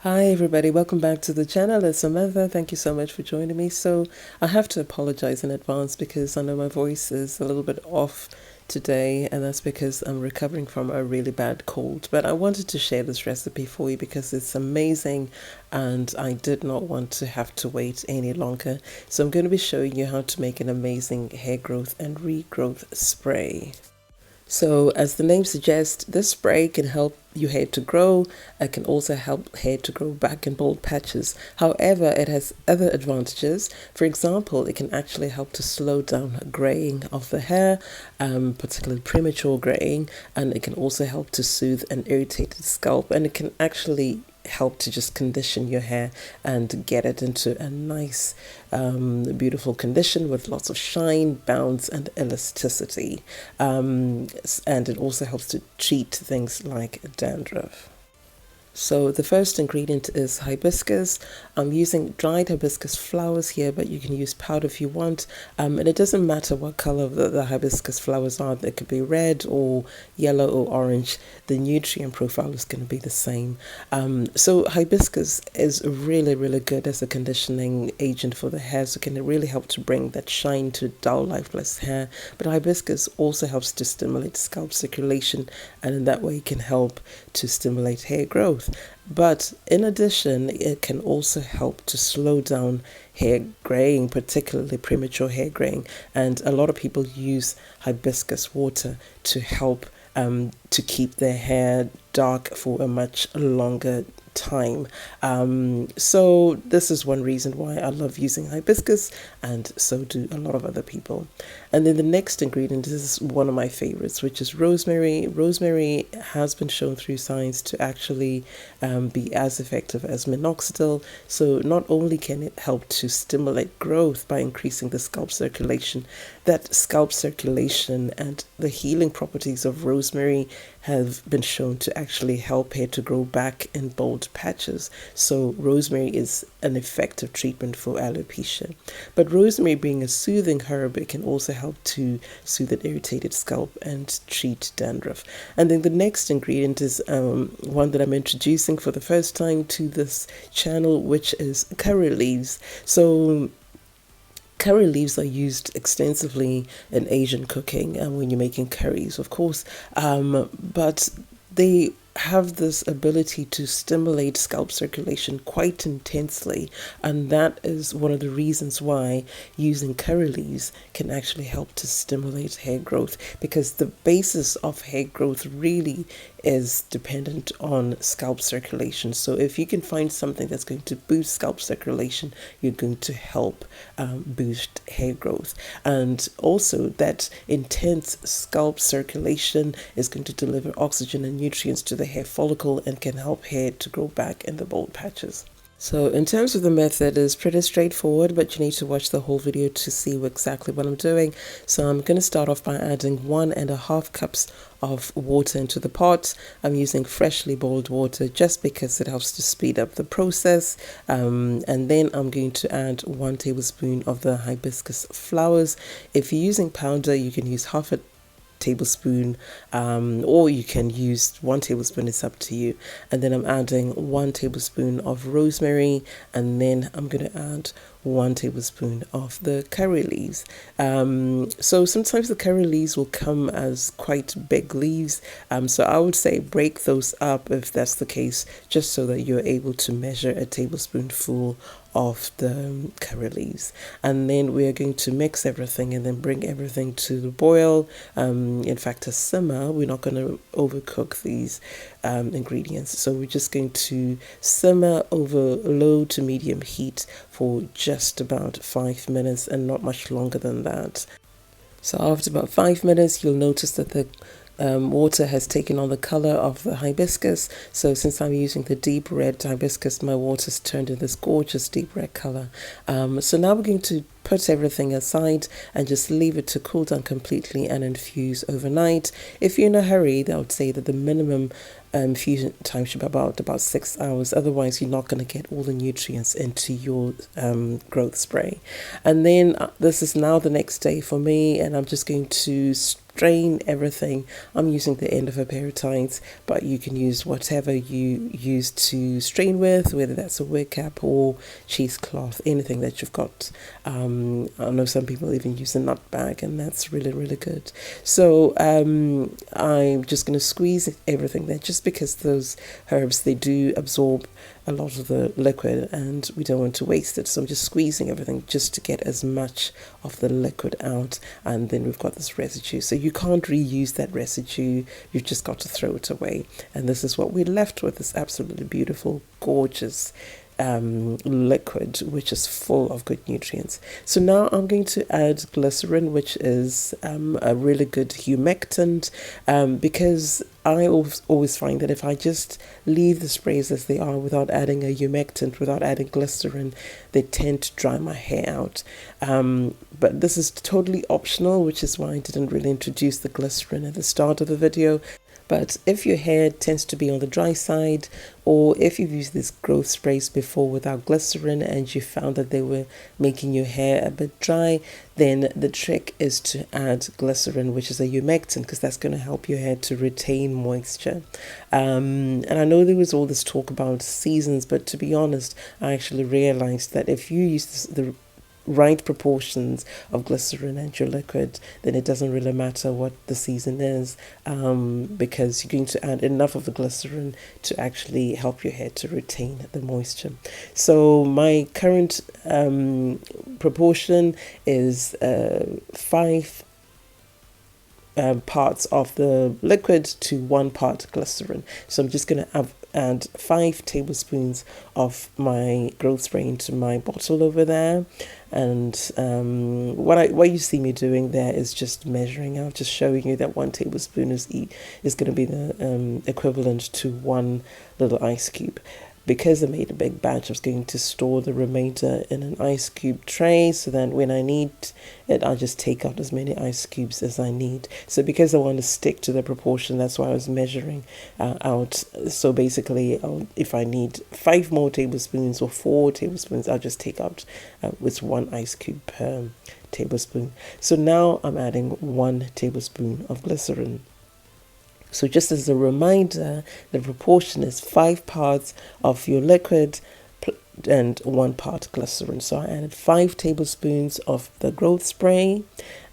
Hi everybody, welcome back to the channel. It's Samantha. Thank you so much for joining me. So I have to apologize in advance because I know my voice is a little bit off today, and that's because I'm recovering from a really bad cold. But I wanted to share this recipe for you because it's amazing and I did not want to have to wait any longer. So I'm going to be showing you how to make an amazing hair growth and regrowth spray. So as the name suggests, this spray can help your hair to grow. It can also help hair to grow back in bald patches. However, it has other advantages. For example, it can actually help to slow down graying of the hair, particularly premature graying, and it can also help to soothe an irritated scalp, and it can actually help to just condition your hair and get it into a nice beautiful condition with lots of shine, bounce and elasticity, and it also helps to treat things like dandruff. So the first ingredient is hibiscus. I'm using dried hibiscus flowers here, but you can use powder if you want. And it doesn't matter what color the hibiscus flowers are. They could be red or yellow or orange. The nutrient profile is going to be the same. So hibiscus is really, really good as a conditioning agent for the hair. So it can really help to bring that shine to dull, lifeless hair. But hibiscus also helps to stimulate scalp circulation, and in that way it can help to stimulate hair growth. But in addition, it can also help to slow down hair graying, particularly premature hair graying. And a lot of people use hibiscus water to help to keep their hair dark for a much longer time. So this is one reason why I love using hibiscus, and so do a lot of other people. And then the next ingredient is one of my favorites, which is rosemary. Rosemary has been shown through science to actually be as effective as minoxidil. So not only can it help to stimulate growth by increasing the scalp circulation, that scalp circulation and the healing properties of rosemary have been shown to actually help hair to grow back in bald patches. So rosemary is an effective treatment for alopecia. But rosemary being a soothing herb, it can also help to soothe an irritated scalp and treat dandruff. And then the next ingredient is one that I'm introducing for the first time to this channel, which is curry leaves. So curry leaves are used extensively in Asian cooking and when you're making curries, of course, but they have this ability to stimulate scalp circulation quite intensely, and that is one of the reasons why using curry leaves can actually help to stimulate hair growth, because the basis of hair growth really is dependent on scalp circulation. So if you can find something that's going to boost scalp circulation, you're going to help boost hair growth. And also that intense scalp circulation is going to deliver oxygen and nutrients to the hair follicle and can help hair to grow back in the bald patches. So in terms of the method, it's pretty straightforward, but you need to watch the whole video to see exactly what I'm doing. So I'm going to start off by adding 1.5 cups of water into the pot. I'm using freshly boiled water just because it helps to speed up the process. And then I'm going to add 1 tablespoon of the hibiscus flowers. If you're using powder, you can use half a tablespoon, or you can use 1 tablespoon, it's up to you. And then I'm adding 1 tablespoon of rosemary, and then I'm going to add 1 tablespoon of the curry leaves. So sometimes the curry leaves will come as quite big leaves, so I would say break those up if that's the case, just so that you're able to measure a tablespoonful of the curry leaves. And then we are going to mix everything and then bring everything to the boil, in fact a simmer. We're not going to overcook these ingredients, so we're just going to simmer over low to medium heat for just about 5 minutes and not much longer than that. So after about 5 minutes, you'll notice that the water has taken on the color of the hibiscus. So since I'm using the deep red hibiscus, my water's turned in this gorgeous deep red color. So now we're going to put everything aside and just leave it to cool down completely and infuse overnight. If you're in a hurry, I would say that the minimum infusion time should be about 6 hours. Otherwise, you're not going to get all the nutrients into your growth spray. And then this is now the next day for me, and I'm just going to strain everything. I'm using the end of a pair of ties, but you can use whatever you use to strain with, whether that's a wig cap or cheesecloth, anything that you've got. I know some people even use a nut bag, and that's really, really good. So I'm just going to squeeze everything there, just because those herbs, they do absorb a lot of the liquid and we don't want to waste it. So I'm just squeezing everything just to get as much of the liquid out, and then we've got this residue. So you can't reuse that residue, you've just got to throw it away. And this is what we're left with, this absolutely beautiful, gorgeous liquid, which is full of good nutrients. So now I'm going to add glycerin, which is a really good humectant, because I always find that if I just leave the sprays as they are without adding a humectant, without adding glycerin, they tend to dry my hair out. But this is totally optional, which is why I didn't really introduce the glycerin at the start of the video. But if your hair tends to be on the dry side, or if you've used these growth sprays before without glycerin and you found that they were making your hair a bit dry, then the trick is to add glycerin, which is a humectant, because that's going to help your hair to retain moisture. And I know there was all this talk about seasons, but to be honest, I actually realized that if you use the right proportions of glycerin and your liquid, then it doesn't really matter what the season is, because you're going to add enough of the glycerin to actually help your hair to retain the moisture. So my current proportion is 5 parts of the liquid to 1 part glycerin. So I'm just going to add 5 tablespoons of my growth spray into my bottle over there. And what you see me doing there is just measuring out, just showing you that 1 tablespoon is going to be the equivalent to 1 little ice cube. Because I made a big batch, I was going to store the remainder in an ice cube tray, so that when I need it, I'll just take out as many ice cubes as I need. So because I want to stick to the proportion, that's why I was measuring out. So basically, if I need 5 more tablespoons or 4 tablespoons, I'll just take out with 1 ice cube per tablespoon. So now I'm adding 1 tablespoon of glycerin. So just as a reminder, the proportion is 5 parts of your liquid and 1 part glycerin. So I added 5 tablespoons of the growth spray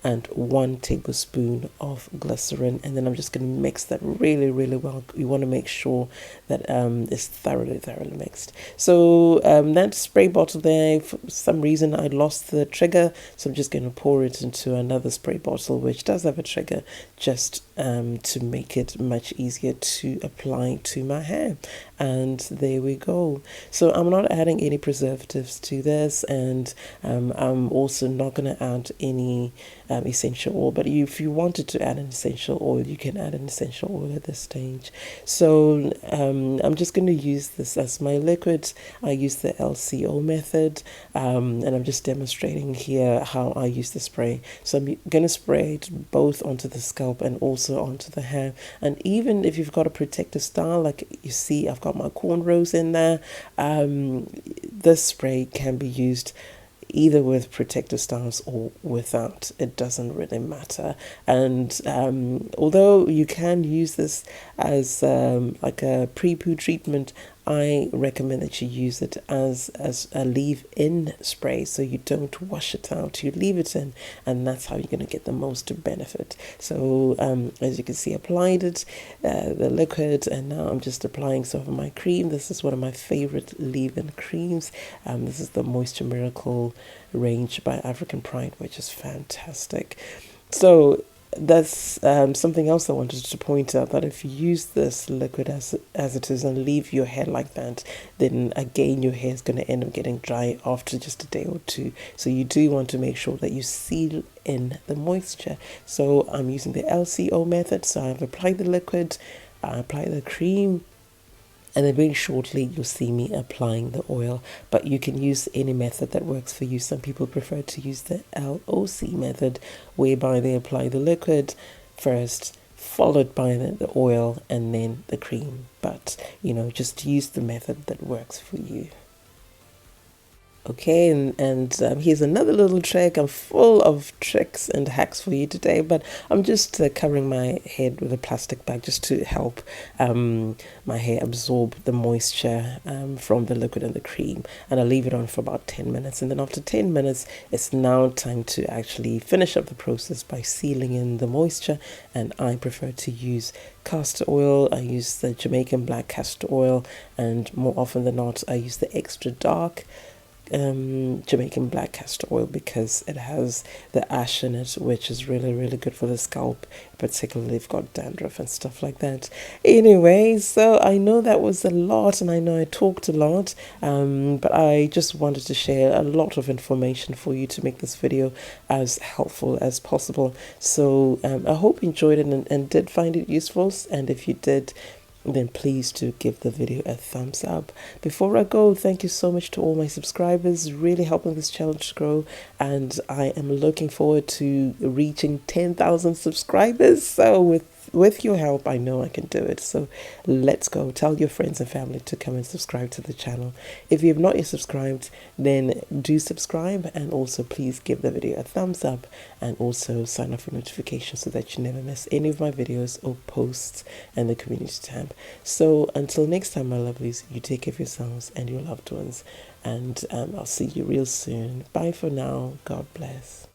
and 1 tablespoon of glycerin, and then I'm just going to mix that really, really well. You want to make sure that it's thoroughly mixed. So that spray bottle there, for some reason I lost the trigger, so I'm just going to pour it into another spray bottle which does have a trigger, just to make it much easier to apply to my hair. And there we go. So I'm not adding any preservatives to this, and I'm also not going to add any essential oil. But if you wanted to add an essential oil, you can add an essential oil at this stage. So I'm just going to use this as my liquid. I use the LCO method, and I'm just demonstrating here how I use the spray. So I'm going to spray it both onto the scalp and also onto the hair. And even if you've got a protective style, like you see I've got my cornrows in there, this spray can be used either with protective styles or without. It doesn't really matter. And although you can use this as like a pre-poo treatment, I recommend that you use it as a leave-in spray, so you don't wash it out, you leave it in, and that's how you're going to get the most benefit. So as you can see, I applied it, the liquid, and now I'm just applying some of my cream. This is one of my favorite leave-in creams. This is the Moisture Miracle range by African Pride, which is fantastic. So that's something else I wanted to point out, that if you use this liquid as it is and leave your hair like that, then again your hair is going to end up getting dry after just a day or two. So you do want to make sure that you seal in the moisture. So I'm using the LCO method. So I've applied the liquid, I apply the cream, And then very shortly, you'll see me applying the oil. But you can use any method that works for you. Some people prefer to use the LOC method, whereby they apply the liquid first, followed by the oil, and then the cream. But, just use the method that works for you. Okay, and here's another little trick. I'm full of tricks and hacks for you today, but I'm just covering my head with a plastic bag just to help my hair absorb the moisture from the liquid and the cream. And I leave it on for about 10 minutes. And then after 10 minutes, it's now time to actually finish up the process by sealing in the moisture. And I prefer to use castor oil. I use the Jamaican black castor oil, and more often than not, I use the extra dark Jamaican black castor oil because it has the ash in it, which is really, really good for the scalp, particularly if you've got dandruff and stuff like that. Anyway, so I know that was a lot, and I know I talked a lot, but I just wanted to share a lot of information for you to make this video as helpful as possible. So I hope you enjoyed it and did find it useful, and if you did, then please do give the video a thumbs up. Before I go, thank you so much to all my subscribers, really helping this channel to grow, and I am looking forward to reaching 10,000 subscribers. So with your help, I know I can do it. So let's go. Tell your friends and family to come and subscribe to the channel. If you have not yet subscribed, then do subscribe, and also please give the video a thumbs up, and also sign up for notifications so that you never miss any of my videos or posts in the community tab. So until next time, my lovelies, you take care of yourselves and your loved ones, and I'll see you real soon. Bye for now. God bless.